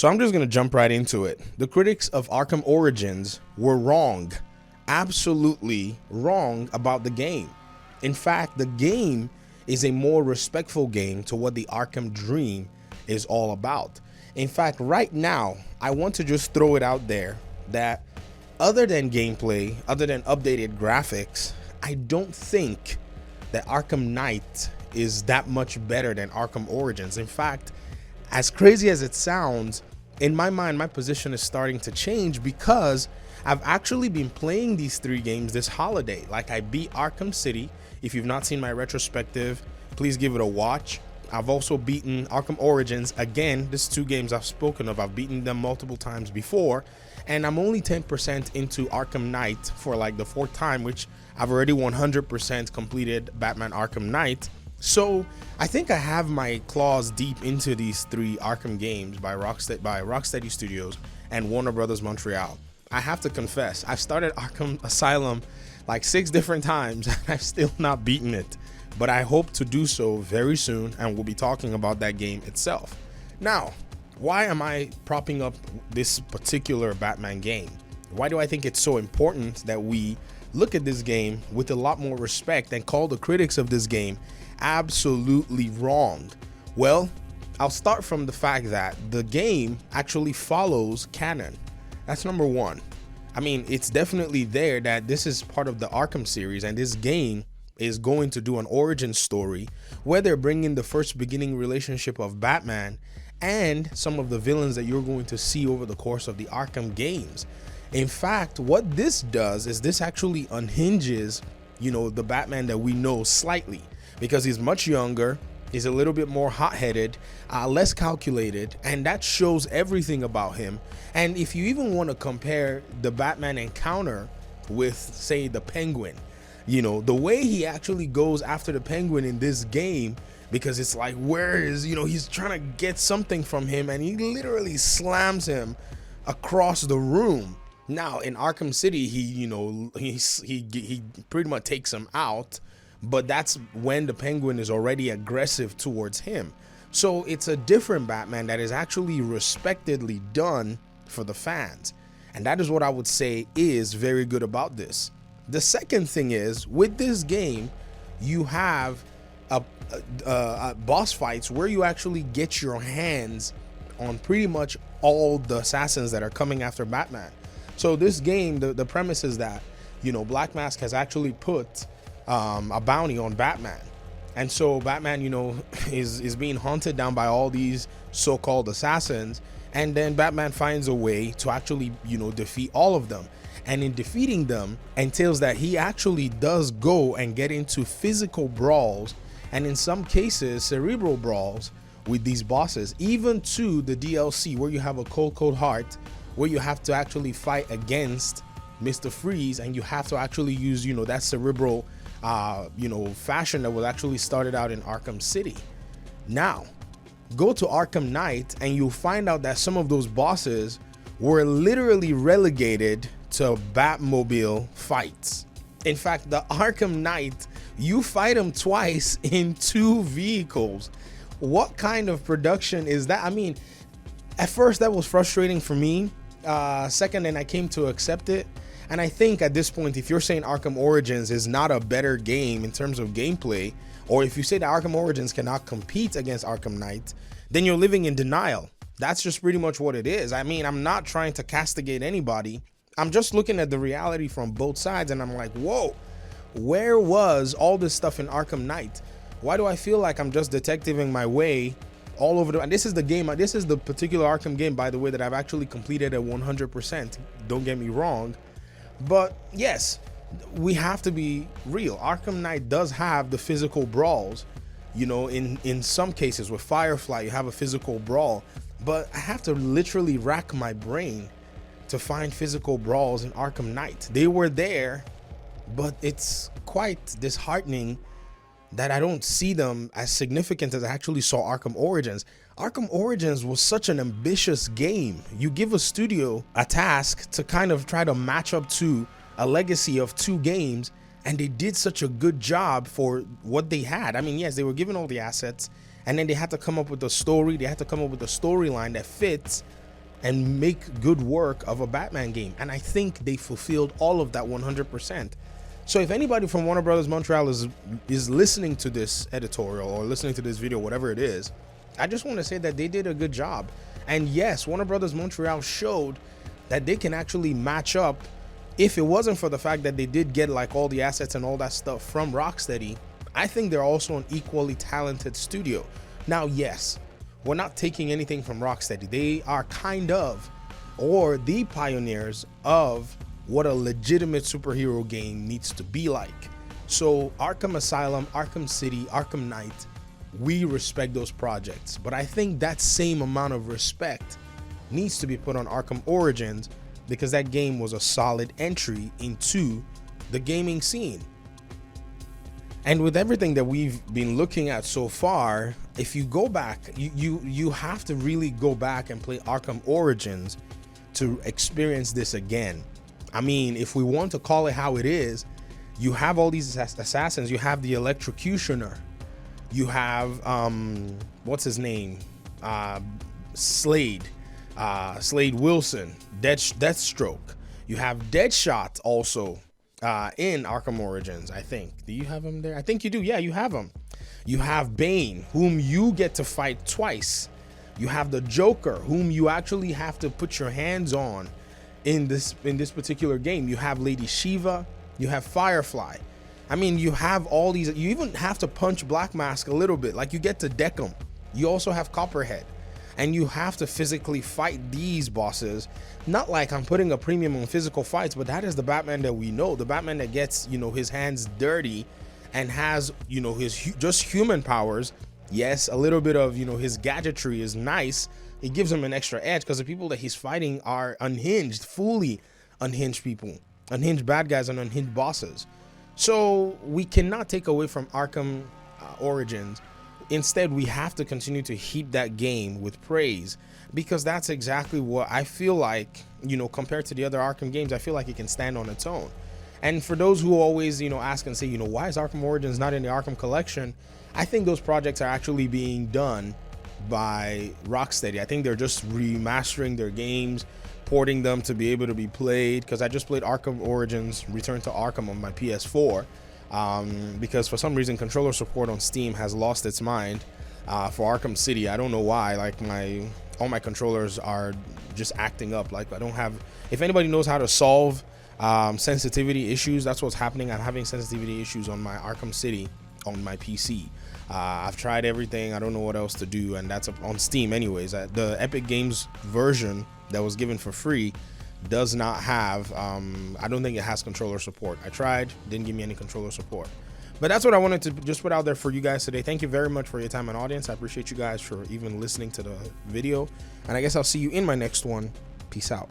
So I'm just going to jump right into it. The critics of Arkham Origins were wrong, absolutely wrong about the game. In fact, the game is a more respectful game to what the Arkham Dream is all about. In fact, right now, I want to just throw it out there that other than gameplay, other than updated graphics, I don't think that Arkham Knight is that much better than Arkham Origins. In fact, as crazy as it sounds, in my mind, my position is starting to change because I've actually been playing these three games this holiday. Like, I beat Arkham City. If you've not seen my retrospective, please give it a watch. I've also beaten Arkham Origins. Again, this is two games I've spoken of. I've beaten them multiple times before, and I'm only 10% into Arkham Knight for like the fourth time, which I've already 100% completed Batman Arkham Knight. So I think I have my claws deep into these three Arkham games by Rocksteady Studios and Warner Brothers Montreal. I have to confess, I've started Arkham Asylum like 6 different times and I've still not beaten it, but I hope to do so very soon, and we'll be talking about that game itself. Now, why am I propping up this particular Batman game? Why do I think it's so important that we look at this game with a lot more respect and call the critics of this game absolutely wrong? Well, I'll start from the fact that the game actually follows canon. That's number one. I mean, it's definitely there that this is part of the Arkham series, and this game is going to do an origin story where they're bringing the first beginning relationship of Batman and some of the villains that you're going to see over the course of the Arkham games. In fact, what this does is this actually unhinges, the Batman that we know slightly, because he's much younger, he's a little bit more hot-headed, less calculated, and that shows everything about him. And if you even want to compare the Batman encounter with, say, the Penguin, the way he actually goes after the Penguin in this game, because it's like, he's trying to get something from him, and he literally slams him across the room. Now in Arkham City, he pretty much takes him out, but that's when the Penguin is already aggressive towards him. So it's a different Batman that is actually respectedly done for the fans, and that is what I would say is very good about this. The second thing is, with this game, you have a boss fights where you actually get your hands on pretty much all the assassins that are coming after Batman. So this game, the premise is that, Black Mask has actually put a bounty on Batman. And so Batman, is being hunted down by all these so-called assassins. And then Batman finds a way to actually, defeat all of them. And in defeating them entails that he actually does go and get into physical brawls, and in some cases cerebral brawls with these bosses, even to the DLC where you have a Cold Heart, where you have to actually fight against Mr. Freeze, and you have to actually use, that cerebral fashion that was actually started out in Arkham City. Now, go to Arkham Knight and you'll find out that some of those bosses were literally relegated to Batmobile fights. In fact, the Arkham Knight, you fight him twice in 2 vehicles. What kind of production is that? I mean, at first that was frustrating for me. Second, then I came to accept it. And I think at this point, if you're saying Arkham Origins is not a better game in terms of gameplay, or if you say that Arkham Origins cannot compete against Arkham Knight, then you're living in denial. That's just pretty much what it is. I mean, I'm not trying to castigate anybody. I'm just looking at the reality from both sides, and I'm like, whoa, where was all this stuff in Arkham Knight? Why do I feel like I'm just detectiving my way all over and this is the game, this is the particular Arkham game, by the way, that I've actually completed at 100%. Don't get me wrong. But yes, we have to be real. Arkham Knight does have the physical brawls. In some cases with Firefly, you have a physical brawl. But I have to literally rack my brain to find physical brawls in Arkham Knight. They were there, but it's quite disheartening that I don't see them as significant as I actually saw Arkham Origins. Arkham Origins was such an ambitious game. You give a studio a task to kind of try to match up to a legacy of 2 games, and they did such a good job for what they had. I mean, yes, they were given all the assets, and then they had to come up with a story. They had to come up with a storyline that fits and make good work of a Batman game. And I think they fulfilled all of that 100%. So if anybody from Warner Brothers Montreal is listening to this editorial or listening to this video, whatever it is, I just want to say that they did a good job. And yes, Warner Brothers Montreal showed that they can actually match up. If it wasn't for the fact that they did get like all the assets and all that stuff from Rocksteady, I think they're also an equally talented studio. Now, yes, we're not taking anything from Rocksteady. They are kind of, or the pioneers of, what a legitimate superhero game needs to be like. So Arkham Asylum, Arkham City, Arkham Knight, we respect those projects. But I think that same amount of respect needs to be put on Arkham Origins, because that game was a solid entry into the gaming scene. And with everything that we've been looking at so far, if you go back, you have to really go back and play Arkham Origins to experience this again. I mean, if we want to call it how it is, you have all these assassins. You have the Electrocutioner. You have, what's his name? Slade Wilson, Deathstroke. You have Deadshot also in Arkham Origins, I think. Do you have him there? I think you do. Yeah, you have him. You have Bane, whom you get to fight twice. You have the Joker, whom you actually have to put your hands on in this particular game. You have Lady Shiva. You have Firefly. I mean, you have all these. You even have to punch Black Mask a little bit. Like, you get to deck them. You also have Copperhead. And you have to physically fight these bosses. Not like I'm putting a premium on physical fights, but that is the Batman that we know. The Batman that gets, his hands dirty and has, his just human powers. Yes, a little bit of, his gadgetry is nice. It gives him an extra edge because the people that he's fighting are unhinged, fully unhinged people, unhinged bad guys and unhinged bosses. So we cannot take away from Arkham Origins. Instead, we have to continue to heap that game with praise, because that's exactly what I feel like, compared to the other Arkham games, I feel like it can stand on its own. And for those who always, ask and say, why is Arkham Origins not in the Arkham collection? I think those projects are actually being done by Rocksteady. I think they're just remastering their games, porting them to be able to be played, because I just played Arkham Origins Return to Arkham on my PS4. Because for some reason controller support on Steam has lost its mind for Arkham City. I don't know why. Like, all my controllers are just acting up. Like, I don't have, if anybody knows how to solve sensitivity issues, that's what's happening. I'm having sensitivity issues on my Arkham City on my PC. I've tried everything. I don't know what else to do, and that's on Steam anyways. The Epic Games version that was given for free does not have, I don't think it has controller support. I tried, didn't give me any controller support. But that's what I wanted to just put out there for you guys today. Thank you very much for your time and audience. I appreciate you guys for even listening to the video, and I guess I'll see you in my next one. Peace out.